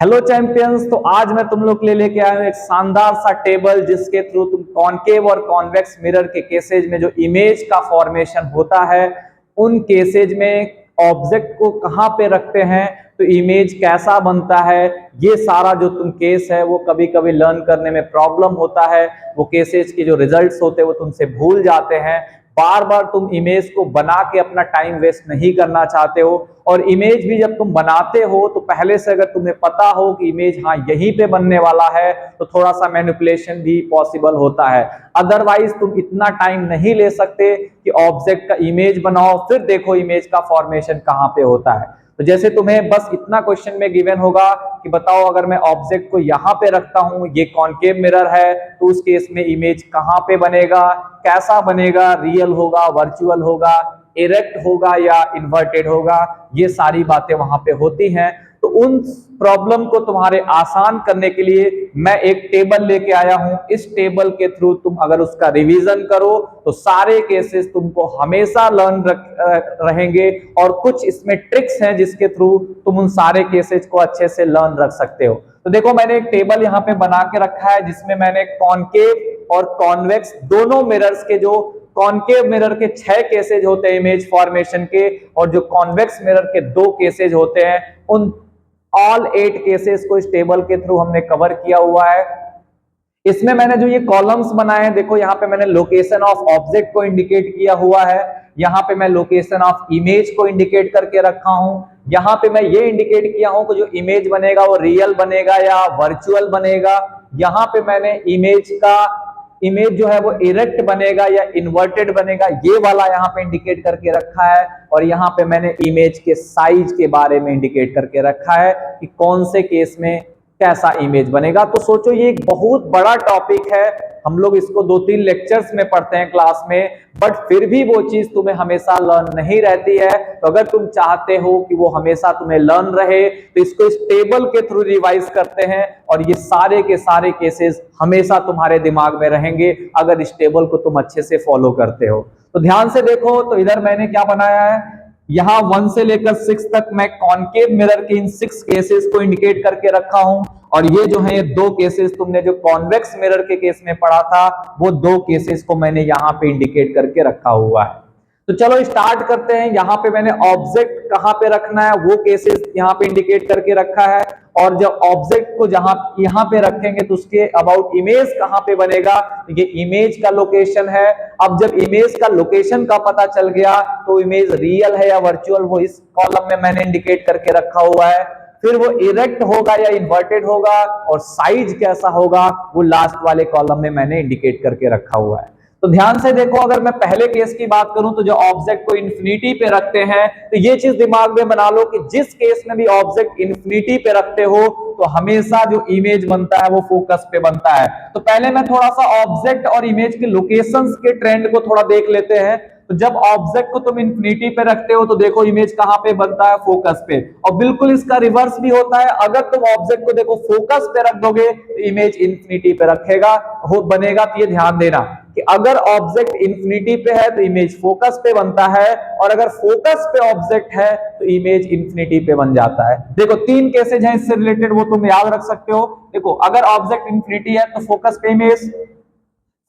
Hello champions. तो आज मैं तुम लोग के लिए लेके आया हूं एक शानदार सा टेबल जिसके थ्रू तुम कॉनकेव और कॉन्वेक्स मिरर के केसेज में जो इमेज का फॉर्मेशन होता है उन केसेज में ऑब्जेक्ट को कहां पे रखते हैं तो इमेज कैसा बनता है, ये सारा जो तुम केस है वो कभी कभी लर्न करने में प्रॉब्लम होता है। वो केसेज के जो रिजल्ट्स होते हैं वो तुमसे भूल जाते हैं। बार बार तुम इमेज को बना के अपना टाइम वेस्ट नहीं करना चाहते हो। और इमेज भी जब तुम बनाते हो तो पहले से अगर तुम्हें पता हो कि इमेज हाँ यहीं पे बनने वाला है तो थोड़ा सा मैनिपुलेशन भी पॉसिबल होता है। अदरवाइज तुम इतना टाइम नहीं ले सकते कि ऑब्जेक्ट का इमेज बनाओ फिर देखो इमेज का फॉर्मेशन कहाँ पे होता है। तो जैसे तुम्हें बस इतना क्वेश्चन में गिवन होगा कि बताओ अगर मैं ऑब्जेक्ट को यहाँ पे रखता हूँ, ये कॉनकेव मिरर है, तो उस केस में इमेज कहाँ पे बनेगा, कैसा बनेगा, रियल होगा, वर्चुअल होगा, इरेक्ट होगा या इन्वर्टेड होगा, ये सारी बातें वहां पे होती हैं। तो उन प्रॉब्लम को तुम्हारे आसान करने के लिए मैं एक टेबल लेके आया हूं। इस टेबल के थ्रू तुम अगर उसका रिवीजन करो तो सारे केसेस तुमको हमेशा लर्न रहेंगे और कुछ इसमें ट्रिक्स हैं जिसके थ्रू तुम उन सारे केसेस को अच्छे से लर्न रख सकते हो। तो देखो मैंने एक टेबल यहाँ पे बना के रखा है जिसमें मैंने कॉनकेव और कॉन्वेक्स दोनों मिरर्स के जो कॉनकेव मिरर के 6 केसेज होते हैं इमेज फॉर्मेशन के और जो कॉन्वेक्स मिरर के 2 केसेज होते हैं उन ऑल 8 केसेस को इस टेबल के थ्रू हमने कवर किया हुआ है। इसमें मैंने जो ये कॉलम्स बनाए हैं देखो यहाँ पे मैंने लोकेशन ऑफ ऑब्जेक्ट को इंडिकेट किया हुआ है, यहाँ पे मैं लोकेशन ऑफ इमेज को इंडिकेट करके रखा हूं, यहाँ पे मैं ये इंडिकेट किया हूं कि जो इमेज बनेगा वो रियल बनेगा या वर्चुअल बनेगा, यहाँ पे मैंने इमेज जो है वो इरेक्ट बनेगा या इन्वर्टेड बनेगा ये वाला यहाँ पे इंडिकेट करके रखा है। और यहाँ पे मैंने इमेज के साइज के बारे में इंडिकेट करके रखा है कि कौन से केस में कैसा इमेज बनेगा। तो सोचो ये एक बहुत बड़ा टॉपिक है, हम लोग इसको 2-3 लेक्चर्स में पढ़ते हैं क्लास में, बट फिर भी वो चीज तुम्हें हमेशा लर्न नहीं रहती है। तो अगर तुम चाहते हो कि वो हमेशा तुम्हें लर्न रहे तो इसको इस टेबल के थ्रू रिवाइज करते हैं और ये सारे के सारे केसेस हमेशा तुम्हारे दिमाग में रहेंगे अगर इस टेबल को तुम अच्छे से फॉलो करते हो। तो ध्यान से देखो, तो इधर मैंने क्या बनाया है, यहां 1 से लेकर 6 तक मैं कॉनकेव मिरर के इन 6 केसेस को इंडिकेट करके रखा हूं और ये जो है ये 2 केसेस तुमने जो कॉन्वेक्स मिरर के केस में पढ़ा था वो 2 केसेस को मैंने यहां पे इंडिकेट करके रखा हुआ है। तो चलो स्टार्ट करते हैं। यहाँ पे मैंने ऑब्जेक्ट कहाँ पे रखना है वो केसेस यहाँ पे इंडिकेट करके रखा है और जब ऑब्जेक्ट को जहां यहाँ पे रखेंगे तो उसके अबाउट इमेज कहाँ पे बनेगा, ये इमेज का लोकेशन है। अब जब इमेज का लोकेशन का पता चल गया तो इमेज रियल है या वर्चुअल वो इस कॉलम में मैंने इंडिकेट करके रखा हुआ है। फिर वो इरेक्ट होगा या इन्वर्टेड होगा और साइज कैसा होगा वो लास्ट वाले कॉलम में मैंने इंडिकेट करके रखा हुआ है। तो ध्यान से देखो, अगर मैं पहले केस की बात करूं तो जो ऑब्जेक्ट को इन्फिनिटी पे रखते हैं तो ये चीज दिमाग में बना लो कि जिस केस में भी ऑब्जेक्ट इन्फिनिटी पे रखते हो तो हमेशा जो इमेज बनता है वो फोकस पे बनता है। तो पहले मैं थोड़ा सा ऑब्जेक्ट और इमेज के लोकेशंस के ट्रेंड को थोड़ा देख लेते हैं। तो जब ऑब्जेक्ट को तुम इन्फिनिटी पे रखते हो तो देखो इमेज कहां पे बनता है, फोकस पे। और बिल्कुल इसका रिवर्स भी होता है, अगर तुम ऑब्जेक्ट को देखो फोकस पे रख दोगे तो इमेज इन्फिनिटी पे रखेगा हो बनेगा। तो ये ध्यान देना कि अगर ऑब्जेक्ट इन्फिनिटी पे है तो इमेज फोकस पे बनता है और अगर फोकस पे ऑब्जेक्ट है तो इमेज इन्फिनिटी पे बन जाता है। देखो 3 केसेज हैं इससे रिलेटेड, वो तुम याद रख सकते हो। देखो अगर ऑब्जेक्ट इन्फिनिटी है तो फोकस पे इमेज,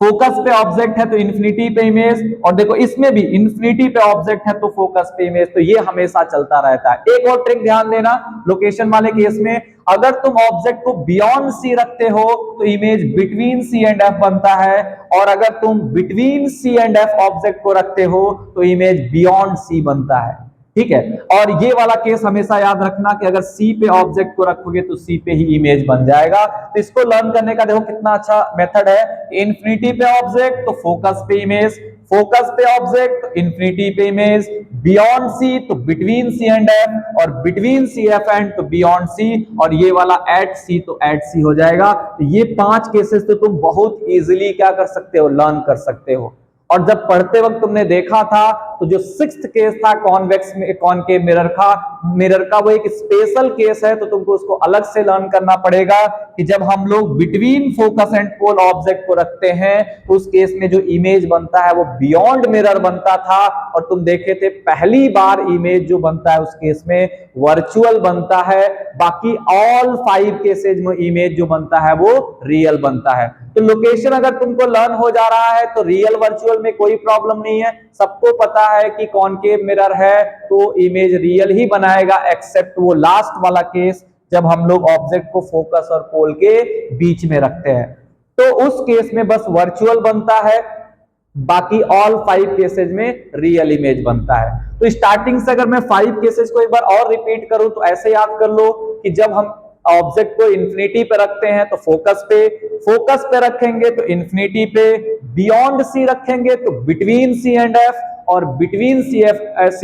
फोकस पे ऑब्जेक्ट है तो इन्फिनिटी पे इमेज, और देखो इसमें भी इन्फिनिटी पे ऑब्जेक्ट है तो फोकस पे इमेज। तो ये हमेशा चलता रहता है। एक और ट्रिक ध्यान देना, लोकेशन वाले केस में अगर तुम ऑब्जेक्ट को बियॉन्ड सी रखते हो तो image between C and F बनता है और अगर तुम between C and F object को रखते हो तो इमेज बियॉन्ड सी बनता है। ठीक है, और ये वाला केस हमेशा याद रखना कि अगर सी पे ऑब्जेक्ट को रखोगे तो सी पे ही इमेज बन जाएगा। तो इसको लर्न करने का देखो कितना अच्छा मेथड है। इन्फिनिटी पे ऑब्जेक्ट तो फोकस पे इमेज, फोकस पे ऑब्जेक्ट तो इन्फिनिटी पे इमेज, बियॉन्ड सी तो बिटवीन सी एंड एफ और बिटवीन सी एफ एंड तो बियॉन्ड सी, और ये वाला एट सी तो एट सी हो जाएगा। तो ये 5 केसेस तो तुम बहुत इजीली क्या कर सकते हो, लर्न कर सकते हो। और जब पढ़ते वक्त तुमने देखा था तो जो सिक्स्थ केस था कॉन्वेक्स में कॉनकेव मिरर का वो एक स्पेशल केस है, तो तुमको उसको अलग से लर्न करना पड़ेगा कि जब हम लोग between focus and pole object को रखते हैं तो उस केस में जो इमेज बनता है वो बियॉन्ड मिरर बनता था, और तुम देखे थे पहली बार इमेज जो बनता है उस केस में वर्चुअल बनता है, बाकी ऑल 5 केसेज में इमेज जो बनता है वो रियल बनता है। तो लोकेशन अगर तुमको लर्न हो जा रहा है तो रियल वर्चुअल में कोई प्रॉब्लम नहीं है, सबको पता है कि कॉनकेव मिरर है तो इमेज रियल ही बनाएगा, एक्सेप्ट वो लास्ट वाला केस जब हम लोग ऑब्जेक्ट को फोकस और पोल के बीच में रखते हैं, तो उस केस में बस वर्चुअल बनता है, बाकी ऑल 5 केसेज में रियल इमेज बनता है। तो स्टार्टिंग से अगर मैं 5 केसेज को एक बार और रिपीट करूं तो ऐसे याद कर लो कि जब हम ऑब्जेक्ट को इन्फिनिटी पे रखते हैं तो फोकस पे रखेंगे तो इन्फिनिटी पे, बियॉन्ड सी रखेंगे तो बिटवीन सी एंड एफ, और बिटवीन सी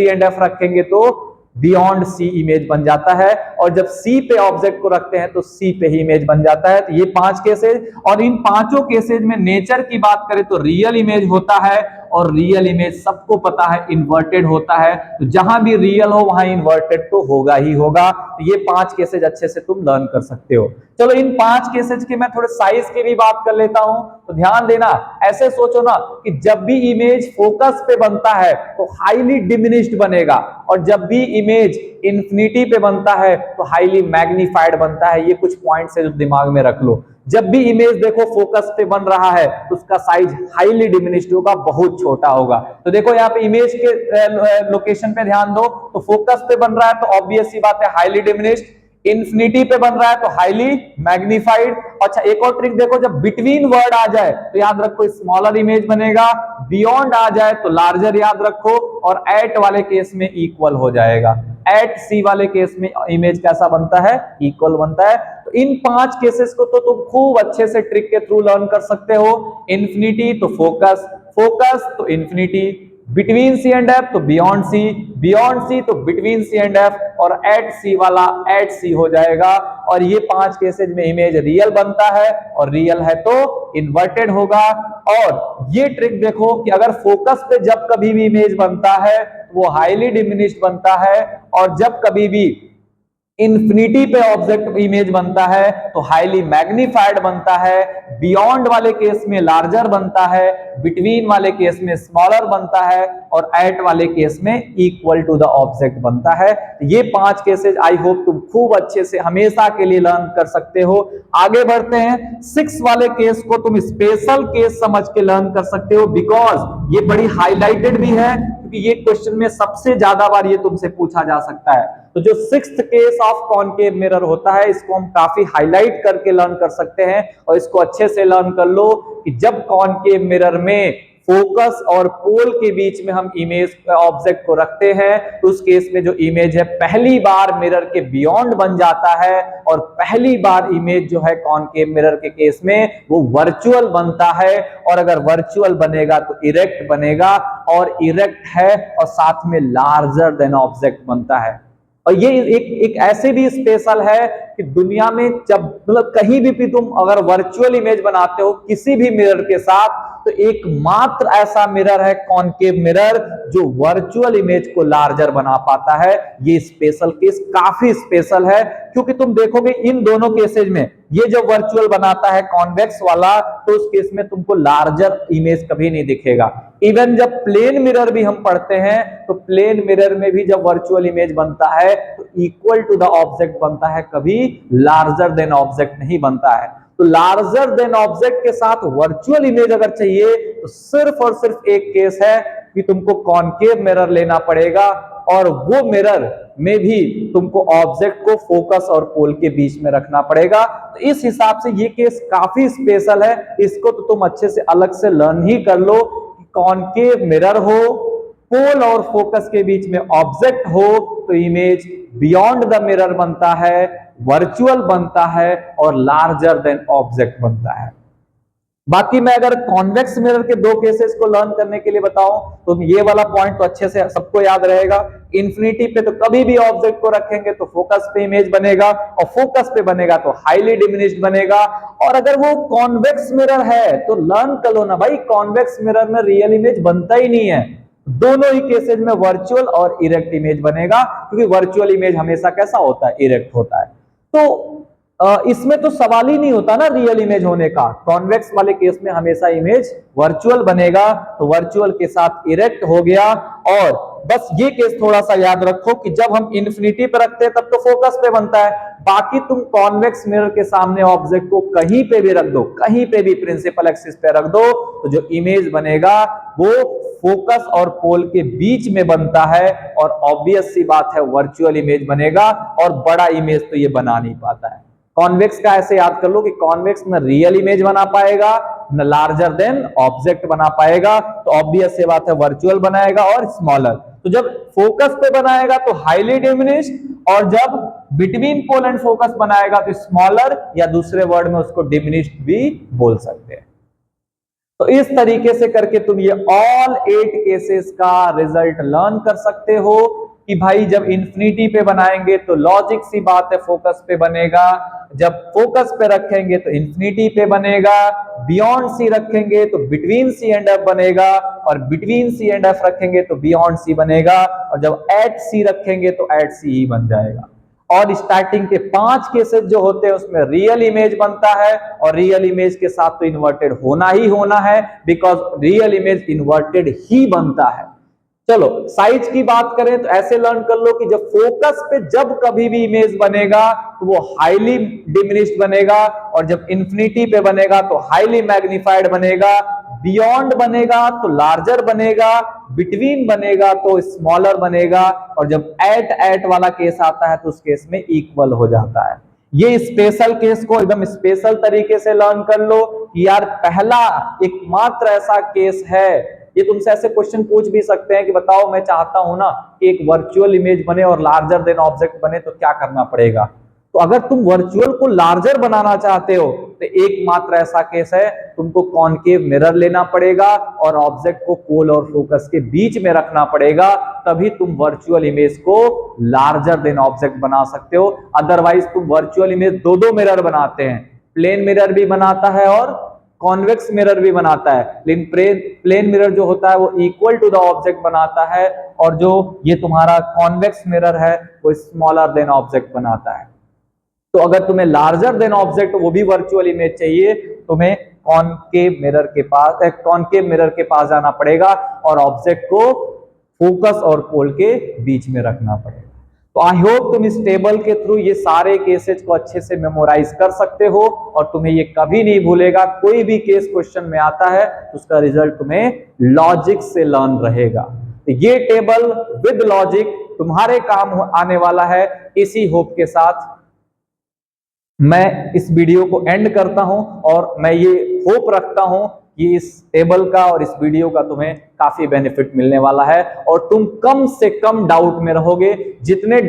एंड एफ रखेंगे तो बियॉन्ड सी इमेज बन जाता है, और जब सी पे ऑब्जेक्ट को रखते हैं तो सी पे ही इमेज बन जाता है। तो ये 5 केसेज, और इन पांचों केसेज में नेचर की बात करें तो रियल इमेज होता है, और रियल इमेज सबको पता है इन्वर्टेड होता है, तो जहां भी रियल हो वहां इन्वर्टेड तो होगा ही होगा। तो ये 5 केसेज अच्छे से तुम लर्न कर सकते हो। चलो इन 5 केसेज के मैं थोड़े साइज की भी बात कर लेता हूं, तो ध्यान देना, ऐसे सोचो ना कि जब भी इमेज फोकस पे बनता है तो हाईली डिमिनिश्ड बनेगा, और जब भी इमेज इन्फिनिटी पे बनता है तो हाईली मैग्नीफाइड बनता है। ये कुछ पॉइंट्स है जो दिमाग में रख लो। जब भी इमेज देखो फोकस पे बन रहा है तो उसका साइज हाईली डिमिनिश्ड होगा, बहुत छोटा होगा। तो देखो यहाँ पे इमेज के लोकेशन पे ध्यान दो, तो फोकस पे बन रहा है तो ऑब्वियस सी बात है हाईली डिमिनिश्ड, इन्फिनिटी पे बन रहा है तो हाईली मैग्नीफाइड। अच्छा एक और ट्रिक देखो, जब बिटवीन वर्ड आ जाए तो याद रखो स्मॉलर इमेज बनेगा, बियॉन्ड आ जाए तो लार्जर याद रखो, और एट वाले केस में इक्वल हो जाएगा। एट सी वाले केस में इमेज कैसा बनता है, इक्वल बनता है। तो इन 5 केसेस को तो तुम खूब अच्छे से ट्रिक के थ्रू लर्न कर सकते हो। इन्फिनिटी तो फोकस, फोकस तो infinity, between C and F तो बियॉन्ड सी, बियॉन्ड सी तो बिटवीन सी एंड एफ, और एट सी वाला एट सी हो जाएगा। और ये 5 केसेज में इमेज रियल बनता है, और रियल है तो इन्वर्टेड होगा। और ये ट्रिक देखो कि अगर फोकस पे जब कभी भी इमेज बनता है वो हाईली डिमिनिश्ड बनता है, और जब कभी भी इन्फिनिटी पे ऑब्जेक्ट इमेज बनता है तो हाईली मैग्नीफाइड बनता है, बियॉन्ड वाले केस में लार्जर बनता है, बिटवीन वाले केस में स्मॉलर बनता है, और एट वाले केस में इक्वल टू द ऑब्जेक्ट बनता है। ये 5 केसेस आई होप तुम खूब अच्छे से हमेशा के लिए लर्न कर सकते हो। आगे बढ़ते हैं, 6 वाले केस को तुम स्पेशल केस समझ के लर्न कर सकते हो, बिकॉज ये बड़ी हाईलाइटेड भी है, क्योंकि ये क्वेश्चन में सबसे ज्यादा बार ये तुमसे पूछा जा सकता है। तो जो 6th case of concave mirror होता है इसको हम काफी हाईलाइट करके लर्न कर सकते हैं, और इसको अच्छे से लर्न कर लो कि जब कॉनकेव मिरर में फोकस और पोल के बीच में हम इमेज ऑब्जेक्ट को रखते हैं तो उस केस में जो इमेज है पहली बार मिरर के बियॉन्ड बन जाता है, और पहली बार इमेज जो है कॉनकेव मिरर के केस में वो वर्चुअल बनता है। और अगर वर्चुअल बनेगा तो इरेक्ट बनेगा, और इरेक्ट है और साथ में लार्जर देन ऑब्जेक्ट बनता है। और ये एक ऐसे भी स्पेशल है कि दुनिया में जब मतलब कहीं भी तुम अगर वर्चुअल इमेज बनाते हो किसी भी मिरर के साथ, तो एकमात्र ऐसा मिरर है कॉनकेव मिरर जो वर्चुअल इमेज को लार्जर बना पाता है। ये स्पेशल केस काफी स्पेशल है, क्योंकि तुम देखोगे इन दोनों केसेज में ये जो वर्चुअल बनाता है कॉन्वेक्स वाला, तो उस केस में तुमको लार्जर इमेज कभी नहीं दिखेगा। इवन जब प्लेन मिरर भी हम पढ़ते हैं तो प्लेन मिरर में भी जब वर्चुअल इमेज बनता है तो इक्वल टू द ऑब्जेक्ट बनता है, कभी लार्जर देन ऑब्जेक्ट नहीं बनता है। तो लार्जर देन ऑब्जेक्ट के साथ वर्चुअल इमेज अगर चाहिए तो सिर्फ और सिर्फ एक केस है कि तुमको कॉनकेव मिरर लेना पड़ेगा, और वो मिरर में भी तुमको ऑब्जेक्ट को फोकस और पोल के बीच में रखना पड़ेगा। तो इस हिसाब से ये केस काफी स्पेशल है, इसको तो तुम अच्छे से अलग से लर्न ही कर लो कि कॉनकेव मिरर हो, पोल और फोकस के बीच में ऑब्जेक्ट हो तो इमेज बियॉन्ड द मिरर बनता है, वर्चुअल बनता है, और लार्जर देन ऑब्जेक्ट बनता है। बाकी मैं अगर कॉन्वेक्स मिरर के 2 केसेस को लर्न करने के लिए बताऊं तो ये वाला पॉइंट तो अच्छे से सबको याद रहेगा। इन्फिनिटी पे तो कभी भी ऑब्जेक्ट को रखेंगे तो फोकस पे इमेज बनेगा, और फोकस पे बनेगा तो हाईली डिमिनिश्ड बनेगा। और अगर वो कॉन्वेक्स मिरर है तो लर्न कर लो ना भाई, कॉन्वेक्स मिरर में रियल इमेज बनता ही नहीं है। दोनों ही केसेज में वर्चुअल और इरेक्ट इमेज बनेगा, क्योंकि वर्चुअल इमेज हमेशा कैसा होता है, इरेक्ट होता है। तो इसमें तो सवाल ही नहीं होता ना रियल इमेज होने का। कॉन्वेक्स वाले केस में हमेशा इमेज वर्चुअल बनेगा, तो वर्चुअल के साथ इरेक्ट हो गया। और बस ये केस थोड़ा सा याद रखो कि जब हम इन्फिनिटी पे रखते हैं तब तो फोकस पे बनता है, बाकी तुम कॉन्वेक्स मिरर के सामने ऑब्जेक्ट को कहीं पे भी रख दो, कहीं पे भी प्रिंसिपल एक्सिस पे रख दो, तो जो इमेज बनेगा वो फोकस और पोल के बीच में बनता है, और ऑब्वियस सी बात है वर्चुअल इमेज बनेगा, और बड़ा इमेज तो ये बना नहीं पाता है। कॉन्वेक्स का ऐसे याद कर लो कि कॉन्वेक्स न रियल इमेज बना पाएगा, न लार्जर देन ऑब्जेक्ट बना पाएगा, तो ऑब्वियस से बात है वर्चुअल बनाएगा और स्मॉलर। तो जब फोकस पे बनाएगा तो हाईली डिमिनिश्ड, और जब बिटवीन पोल एंड फोकस बनाएगा तो स्मॉलर, या दूसरे वर्ड में उसको डिमिनिश्ड भी बोल सकते हैं। तो इस तरीके से करके तुम ये ऑल 8 केसेस का रिजल्ट लर्न कर सकते हो कि भाई जब इंफिनिटी पे बनाएंगे तो लॉजिक सी बात है फोकस पे बनेगा, जब फोकस पे रखेंगे तो इंफिनिटी पे बनेगा, बियॉन्ड सी रखेंगे तो बिटवीन सी एंड एफ बनेगा, और बिटवीन सी एंड एफ रखेंगे तो बियॉन्ड सी बनेगा, और जब एट सी रखेंगे तो एट सी ही बन जाएगा। और स्टार्टिंग के 5 केसेस जो होते हैं उसमें रियल इमेज बनता है, और रियल इमेज के साथ तो इन्वर्टेड होना ही होना है, बिकॉज रियल इमेज इन्वर्टेड ही बनता है। चलो साइज की बात करें तो ऐसे लर्न कर लो कि जब फोकस पे जब कभी भी इमेज बनेगा तो वो हाईली डिमिनिश्ड बनेगा, और जब इंफिनिटी पे बनेगा तो हाईली मैग्निफाइड बनेगा, बियॉन्ड बनेगा तो लार्जर बनेगा, बिटवीन बनेगा तो स्मॉलर बनेगा, और जब एट वाला केस आता है तो उस केस में इक्वल हो जाता है। ये स्पेशल केस को एकदम स्पेशल तरीके से लर्न कर लो कि यार पहला एकमात्र ऐसा केस है। ये तुमसे ऐसे क्वेश्चन पूछ भी सकते हैं कि बताओ मैं चाहता हूं ना कि एक वर्चुअल इमेज बने और लार्जर देन ऑब्जेक्ट बने, तो क्या करना पड़ेगा। तो अगर तुम वर्चुअल को लार्जर बनाना चाहते हो तो एकमात्र ऐसा केस है, तुमको कॉनकेव मिरर लेना पड़ेगा और ऑब्जेक्ट को पोल और फोकस के बीच में रखना पड़ेगा, तभी तुम वर्चुअल इमेज को लार्जर देन ऑब्जेक्ट बना सकते हो। अदरवाइज तुम वर्चुअल इमेज दो मिरर बनाते हैं, प्लेन मिरर भी बनाता है और कॉन्वेक्स मिरर भी बनाता है, लेकिन प्लेन मिरर जो होता है वो इक्वल टू द ऑब्जेक्ट बनाता है, और जो ये तुम्हारा कॉन्वेक्स मिरर है वो स्मॉलर देन ऑब्जेक्ट बनाता है। तो अगर तुम्हें लार्जर देन ऑब्जेक्ट वो भी वर्चुअल इमेज चाहिए, तुम्हें कॉनकेव मिरर के पास जाना पड़ेगा और ऑब्जेक्ट को फोकस और पोल के बीच में रखना पड़ेगा। तो आई होप तुम इस टेबल के थ्रू ये सारे केसेस को अच्छे से मेमोराइज कर सकते हो, और तुम्हें ये कभी नहीं भूलेगा। कोई भी केस क्वेश्चन में आता है तो उसका रिजल्ट तुम्हें लॉजिक से लर्न रहेगा। तो ये टेबल विद लॉजिक तुम्हारे काम आने वाला है। इसी होप के साथ मैं इस वीडियो को एंड करता हूं, और मैं ये होप रखता हूं कि इस टेबल का और इस वीडियो का तुम्हें काफी बेनिफिट मिलने वाला है, और तुम कम से कम डाउट में रहोगे। जितने